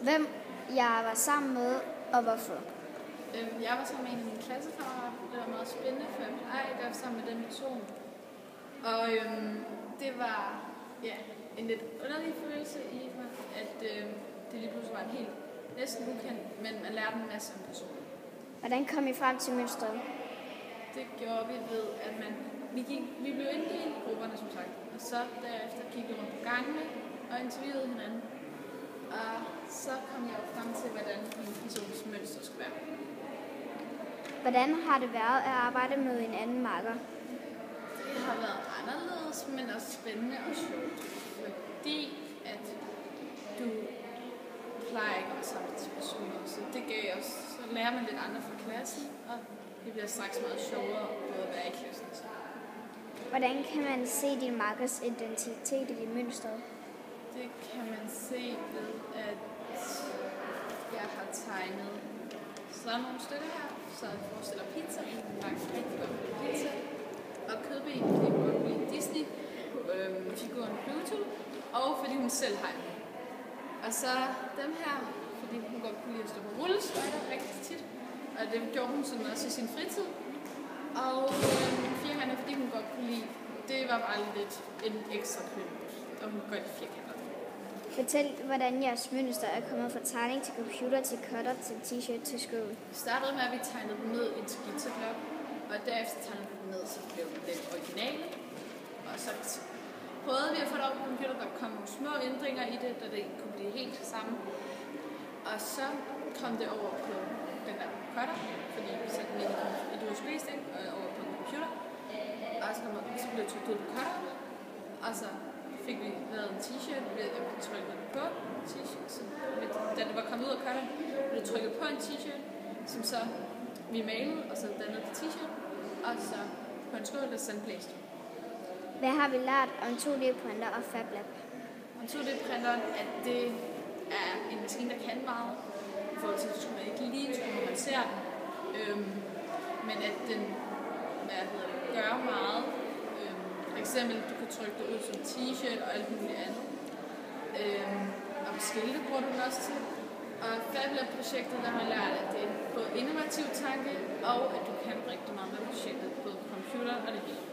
Hvem jeg var sammen med, og hvorfor? Jeg var sammen med en af mine klassekammerater. Det var meget spændende, for jeg plejede at være sammen med den person. Og det var en lidt underlig følelse i mig, at det lige pludselig var en helt næsten ukendt, men man lærte en masse om personen. Hvordan kom I frem til mønstret? Det gjorde vi ved, at vi blev inddelt i grupperne, som sagt. Og så derefter gik vi rundt på gangene og interviewede hinanden. Og så kom jeg jo frem til, hvordan en persons mønster skulle være. Hvordan har det været at arbejde med en anden makker? Det har været anderledes, men også spændende og sjovt. Fordi at du plejer ikke at være sammen til personer, så det gav os, så lærer man lidt andre fra klassen, og det bliver straks meget sjovere både at være i klassen. Hvordan kan man se din makkers identitet i mønstret? Det kan man se ved, at jeg har tegnet sådan nogle stykker her, så jeg forestiller pizza, en lang rigtig godt pizza, og kødben, fordi hun godt lide Disney-figuren Pluto, og fordi hun selv har den. Og så dem her, fordi hun godt kunne lide at stå på rulleskøjter rigtig tit, og det gjorde hun sådan også i sin fritid. Og firkanter, fordi hun godt kunne lide, det var bare lidt en ekstra køn, og hun godt lide firkanter. Fortæl, hvordan jeres mønster er kommet fra tegning til computer, til cutter, til t-shirt, til sko. Vi startede med, at vi tegnede dem ned i en skitseblok, og derefter tegnede vi dem ned, så det blev den originale. Og så prøvede vi at få det op på computer, der kom nogle små ændringer i det, da det ikke kunne blive helt sammen. Og så kom det over på den der cutter, fordi vi satte den ind i et USB-stik og over på en computer. Og så blev det trykt ud på cutter, og så fik vi lavet en t-shirt, ved at vi trykkede på t-shirt. Så da det var kommet ud af cutter, blev det trykket på en t-shirt, som så vi malede, og så dannede det t-shirt, og så på en skål, der sandblæste. Hvad har vi lært om 2D-printer og FabLab? Om 2D-printeren, at det er en maskine, der kan meget, i forhold til, at man ikke lige tror, når man ser den, men at den gør meget. For eksempel, du kan trykke det ud som t-shirt og alt muligt andet. Og skilte bruger du den også til. Og FabLab-projektet, der har jeg lært, at det er både innovativ tanke, og at du kan rigtig meget med projektet, både på computer og det hele.